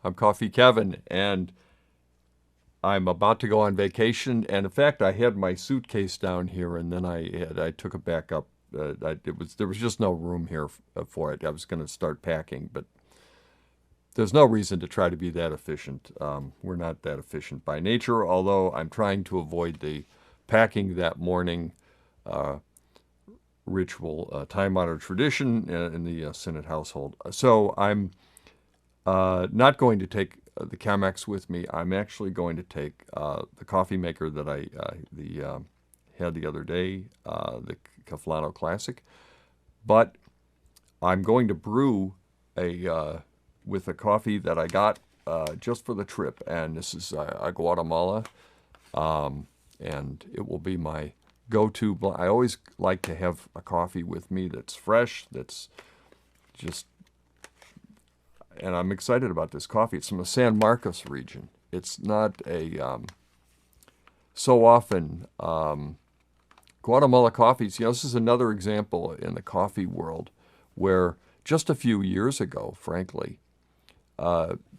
I'm Coffee Kevin, and I'm about to go on vacation. And in fact, I had my suitcase down here, and then I took it back up. There was just no room here for it. I was going to start packing, but there's no reason to try to be that efficient. We're not that efficient by nature, although I'm trying to avoid the packing that morning ritual, time-honored tradition in the Senate household. So I'm not going to take the Chemex with me. I'm actually going to take the coffee maker that I had the other day, the Caflano Classic. But I'm going to brew with a coffee that I got just for the trip, and this is Guatemala, and it will be my go-to. I always like to have a coffee with me that's fresh, that's just, and I'm excited about this coffee. It's from the San Marcos region. It's not so often, Guatemala coffees, this is another example in the coffee world where just a few years ago, frankly,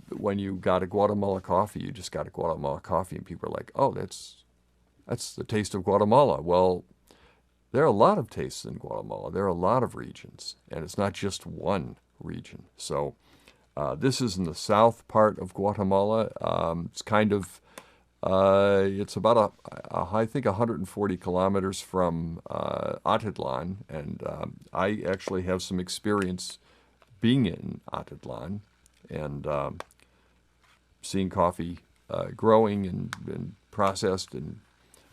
when you got a Guatemala coffee, you just got a Guatemala coffee, and people are like, oh, that's the taste of Guatemala. Well, there are a lot of tastes in Guatemala. There are a lot of regions, and it's not just one region. So this is in the south part of Guatemala. It's kind of, it's about, I think, 140 kilometers from Atitlan, and I actually have some experience being in Atitlan and seeing coffee growing and processed and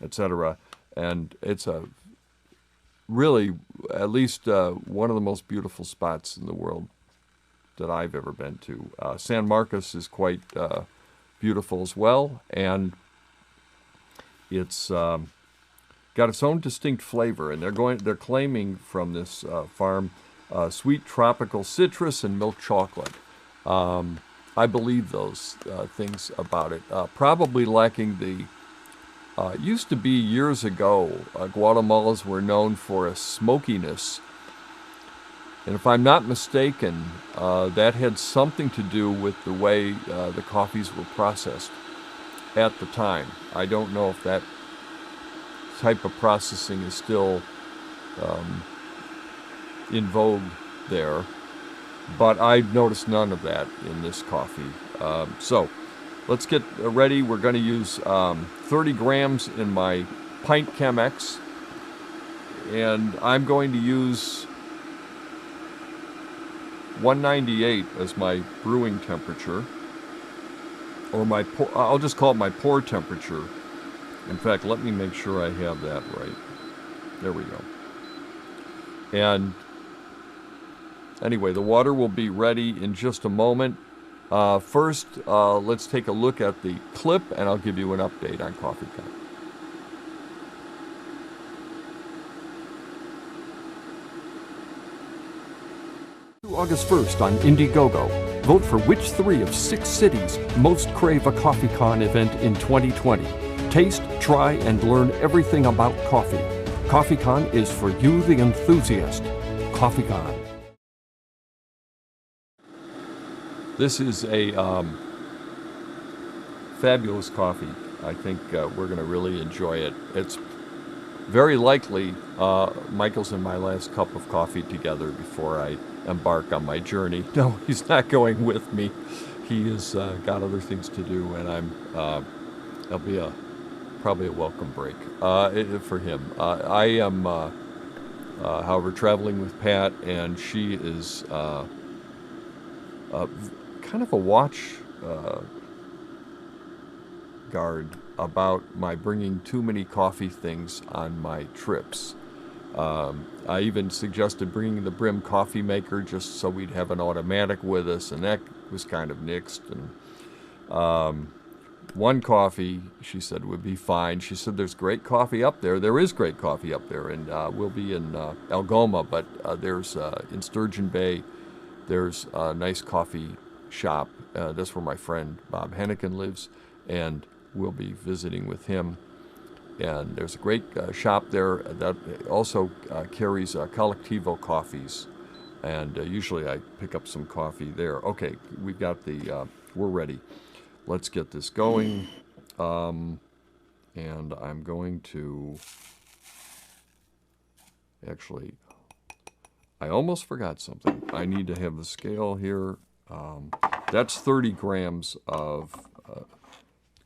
etc. And it's a really, at least one of the most beautiful spots in the world that I've ever been to. San Marcos is quite beautiful as well, and it's got its own distinct flavor. And they're claiming from this farm sweet tropical citrus and milk chocolate. I believe those things about it. Probably lacking the. Used to be years ago, Guatemalas were known for a smokiness. And if I'm not mistaken, that had something to do with the way the coffees were processed at the time. I don't know if that type of processing is still in vogue there, but I've noticed none of that in this coffee. So let's get ready. We're going to use 30 grams in my pint Chemex, and I'm going to use 198 as my brewing temperature, or I'll just call it my pour temperature. In fact, let me make sure I have that right. There we go. And anyway, the water will be ready in just a moment. First, let's take a look at the clip, and I'll give you an update on Coffee Cup. August 1st on Indiegogo. Vote for which 3 of 6 cities most crave a CoffeeCon event in 2020. Taste, try, and learn everything about coffee. CoffeeCon is for you, the enthusiast. CoffeeCon. This is a fabulous coffee. I think we're going to really enjoy it. It's very likely Michael's and my last cup of coffee together before I embark on my journey. No, he's not going with me. He has got other things to do, and it'll be probably a welcome break for him. I am, however, traveling with Pat, and she is kind of a watch guard about my bringing too many coffee things on my trips. I even suggested bringing the Brim coffee maker just so we'd have an automatic with us, and that was kind of nixed. And one coffee, she said, would be fine. She said there's great coffee up there. There is great coffee up there, and we'll be in Algoma, but there's in Sturgeon Bay, there's a nice coffee shop. That's where my friend Bob Hennigan lives, and we'll be visiting with him. And there's a great shop there that also carries Collectivo coffees. And usually I pick up some coffee there. Okay, we've got we're ready. Let's get this going. And I'm going to, actually, I almost forgot something. I need to have the scale here. That's 30 grams of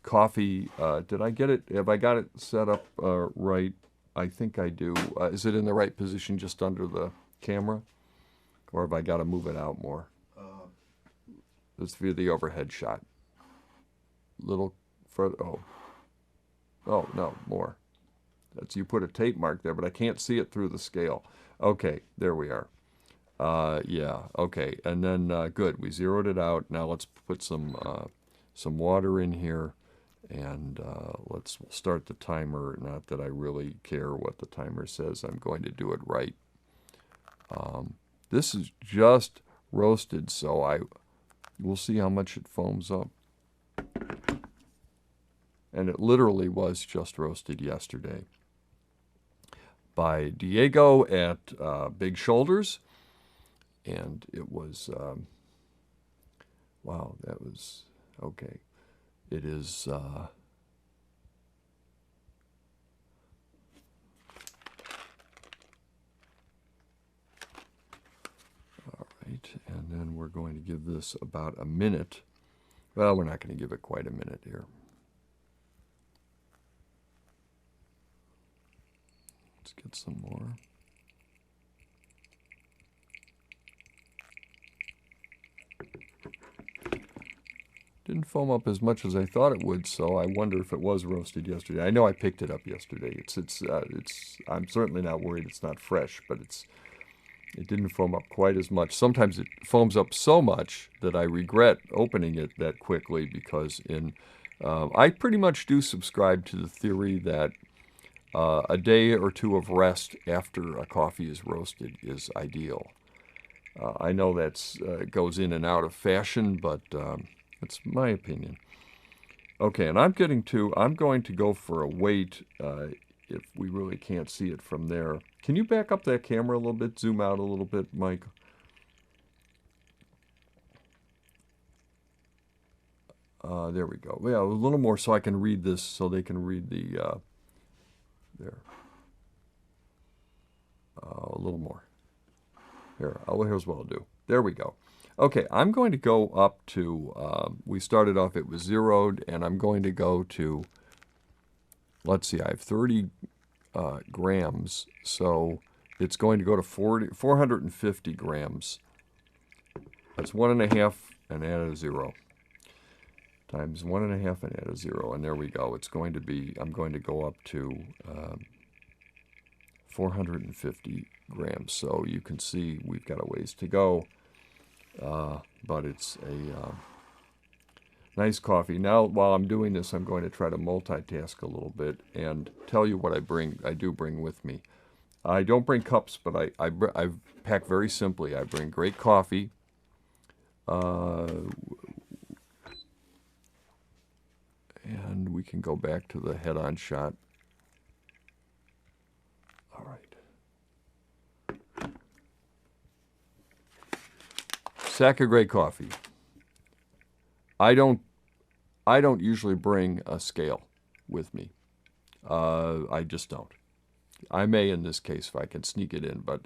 coffee. Did I get it? Have I got it set up right? I think I do. Is it in the right position just under the camera? Or have I got to move it out more? Let's view the overhead shot. Little further. Oh, no, more. That's, you put a tape mark there, but I can't see it through the scale. Okay, there we are. Yeah, okay. And then, good, we zeroed it out. Now let's put some water in here, and we'll start the timer. Not that I really care what the timer says. I'm going to do it right. This is just roasted, so we'll see how much it foams up. And it literally was just roasted yesterday by Diego at Big Shoulders. And it was, wow, that was, okay. It is, all right, and then we're going to give this about a minute. Well, we're not going to give it quite a minute here. Let's get some more. Didn't foam up as much as I thought it would, so I wonder if it was roasted yesterday. I know I picked it up yesterday. I'm certainly not worried it's not fresh, but it didn't foam up quite as much. Sometimes it foams up so much that I regret opening it that quickly because I pretty much do subscribe to the theory that a day or two of rest after a coffee is roasted is ideal. I know that goes in and out of fashion, but that's my opinion. Okay, and I'm going to go for a wait if we really can't see it from there. Can you back up that camera a little bit, zoom out a little bit, Mike? There we go. Yeah, a little more so I can read this, so they can read the, there. A little more. Here, here's what I'll do. There we go. Okay, I'm going to go up to, we started off, it was zeroed, and I'm going to go to, let's see, I have 30 grams, so it's going to go to 450 grams. That's 1.5 and add a 0. Times 1.5 and add a 0, and there we go. It's going to be, I'm going to go up to 450 grams. So you can see we've got a ways to go, but it's a nice coffee. Now, while I'm doing this, I'm going to try to multitask a little bit and tell you what I do bring with me. I don't bring cups, but I pack very simply. I bring great coffee, and we can go back to the head-on shot. All right. Sack of great coffee. I don't usually bring a scale with me. I just don't. I may in this case if I can sneak it in, but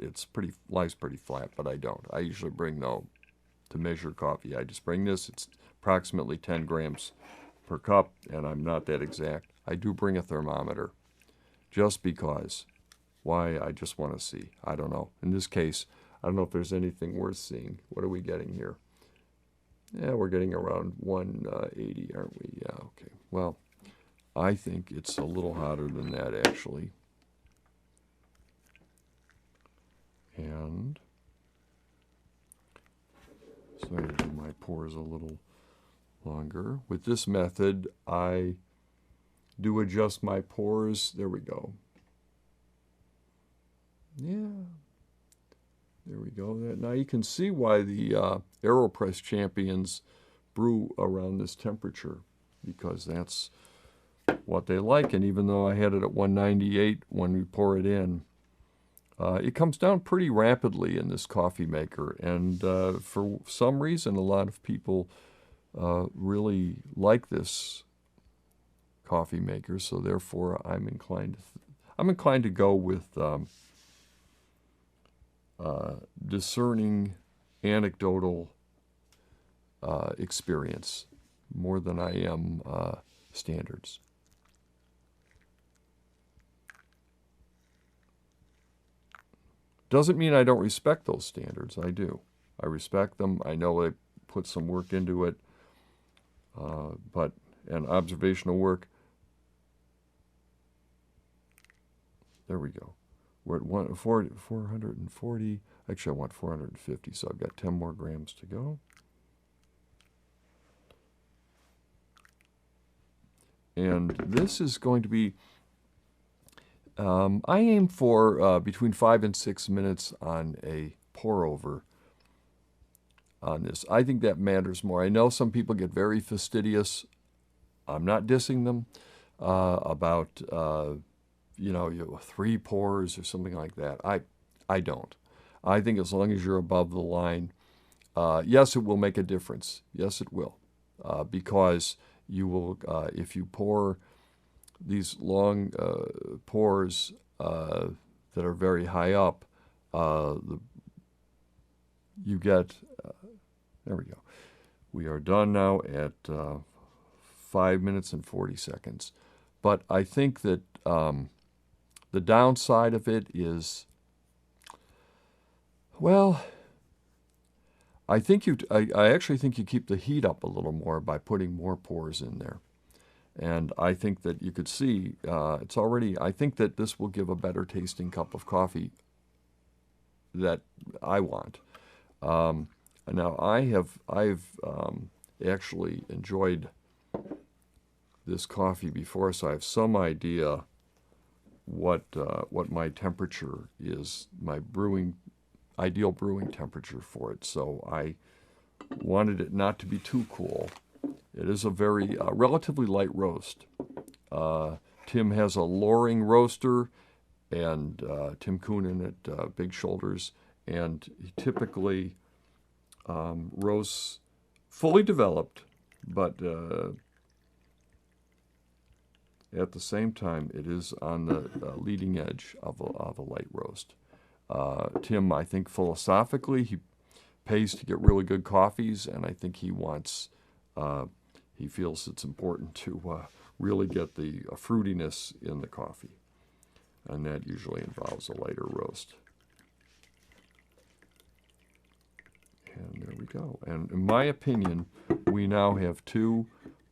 life's pretty flat, but I don't. I usually bring to measure coffee. I just bring this. It's approximately 10 grams per cup, and I'm not that exact. I do bring a thermometer just because. Why? I just want to see. I don't know. In this case, I don't know if there's anything worth seeing. What are we getting here? Yeah, we're getting around 180, aren't we? Yeah, okay. Well, I think it's a little hotter than that, actually. And so I'm going to do my pours a little longer. With this method, I do adjust my pours. There we go. Yeah. There we go. Now you can see why the AeroPress champions brew around this temperature, because that's what they like. And even though I had it at 198 when we pour it in, It comes down pretty rapidly in this coffee maker, and for some reason, a lot of people really like this coffee maker. So therefore, I'm inclined to go with discerning, anecdotal experience more than I am standards. Doesn't mean I don't respect those standards. I do. I respect them. I know they put some work into it, and observational work. There we go. We're at 440. Actually, I want 450, so I've got 10 more grams to go. And this is going to be, I aim for between 5 and 6 minutes on a pour over on this. I think that matters more. I know some people get very fastidious. I'm not dissing them about, 3 pours or something like that. I don't. I think as long as you're above the line, yes, it will make a difference. Yes, it will. Because you will, if you pour these long pours that are very high up, you get, there we go. We are done now at 5 minutes and 40 seconds. But I think that the downside of it is, well, I actually think you keep the heat up a little more by putting more pours in there. And I think that you could see it's already, I think that this will give a better tasting cup of coffee that I want. Now I've actually enjoyed this coffee before, so I have some idea what my temperature is, my ideal brewing temperature for it. So I wanted it not to be too cool. It is a very relatively light roast. Tim has a Loring roaster, and Tim Coonan at Big Shoulders, and he typically roasts fully developed, but at the same time, it is on the leading edge of a light roast. Tim, I think philosophically, he pays to get really good coffees, and I think he wants, he feels it's important to really get the fruitiness in the coffee, and that usually involves a lighter roast. And there we go. And in my opinion, we now have 2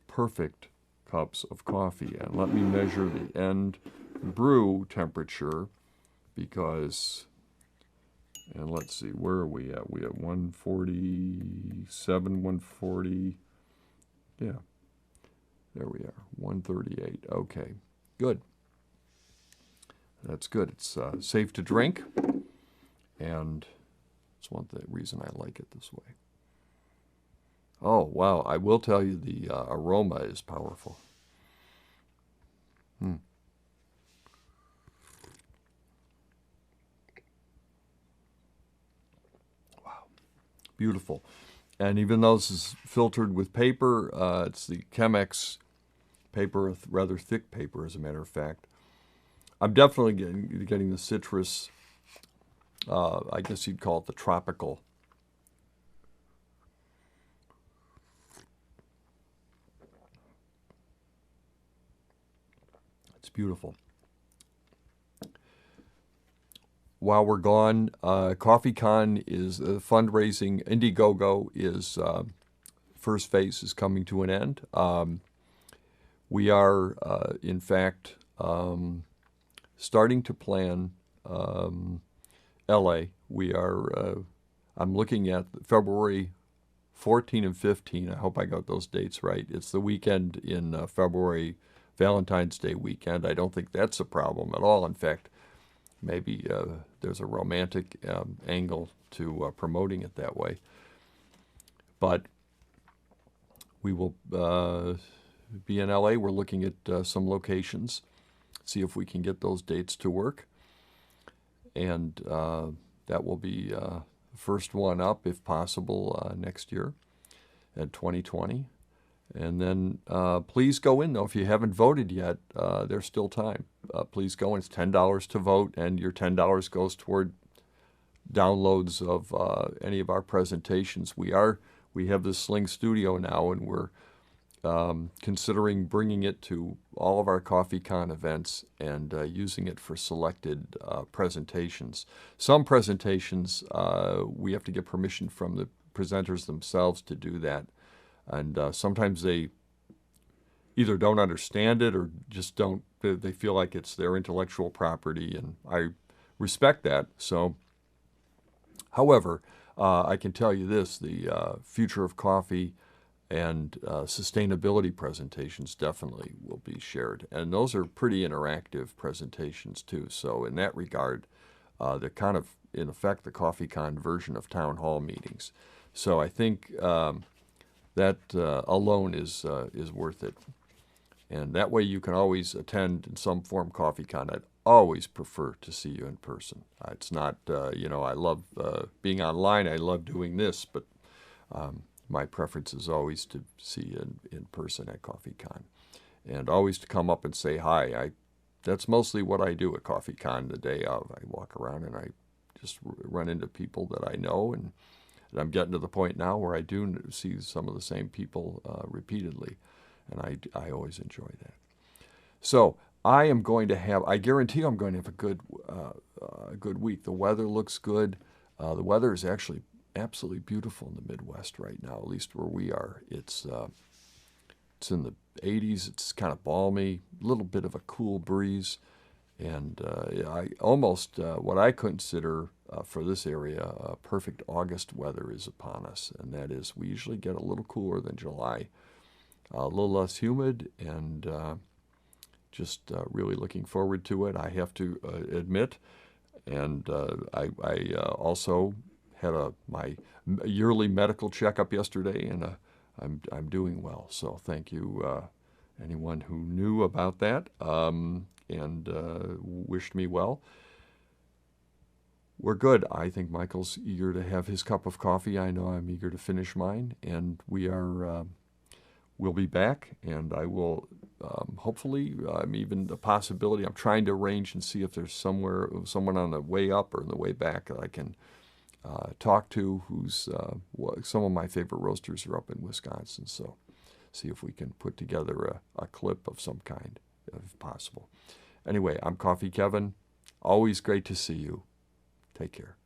perfect cups of coffee. And let me measure the end brew temperature, because, and let's see, where are we at? We at 147, 140. Yeah, there we are, 138. Okay, good. That's good. It's safe to drink, and it's one reason I like it this way. Oh, wow. I will tell you the aroma is powerful. Wow. Beautiful. And even though this is filtered with paper, it's the Chemex paper, rather thick paper, as a matter of fact. I'm definitely getting the citrus, I guess you'd call it the tropical. It's beautiful. While we're gone, CoffeeCon is fundraising. Indiegogo is first phase is coming to an end. We are, in fact, starting to plan LA. We are. I'm looking at February 14 and 15. I hope I got those dates right. It's the weekend in February, Valentine's Day weekend. I don't think that's a problem at all. In fact, maybe there's a romantic angle to promoting it that way. But we will be in LA. We're looking at some locations, see if we can get those dates to work. and that will be the first one up, if possible, next year in 2020. And then please go in, though. If you haven't voted yet, there's still time. Please go in. It's $10 to vote, and your $10 goes toward downloads of any of our presentations. We have this Sling Studio now, and we're considering bringing it to all of our CoffeeCon events and using it for selected presentations. Some presentations, we have to get permission from the presenters themselves to do that. And sometimes they either don't understand it or just don't, they feel like it's their intellectual property, and I respect that. So, however, I can tell you this, the future of coffee and sustainability presentations definitely will be shared. And those are pretty interactive presentations too. So in that regard, they're kind of, in effect, the CoffeeCon version of town hall meetings. So I think that alone is worth it. And that way you can always attend in some form CoffeeCon. I'd always prefer to see you in person. It's not, I love being online. I love doing this, but my preference is always to see you in person at CoffeeCon. And always to come up and say hi. That's mostly what I do at CoffeeCon the day of. I walk around and I just run into people that I know, and I'm getting to the point now where I do see some of the same people repeatedly, and I always enjoy that. So I guarantee I'm going to have a good week. The weather looks good. The weather is actually absolutely beautiful in the Midwest right now, at least where we are. It's in the 80s. It's kind of balmy, a little bit of a cool breeze, and I almost what I consider for this area perfect August weather is upon us, and that is we usually get a little cooler than July, a little less humid, and just really looking forward to it. I have to admit, and I also had my yearly medical checkup yesterday, and I'm doing well. So thank you, anyone who knew about that and wished me well. We're good. I think Michael's eager to have his cup of coffee. I know I'm eager to finish mine, and we'll be back, and I will hopefully, even the possibility, I'm trying to arrange and see if there's someone on the way up or on the way back that I can talk to who's some of my favorite roasters are up in Wisconsin, so see if we can put together a clip of some kind, if possible. Anyway, I'm Coffee Kevin. Always great to see you. Take care.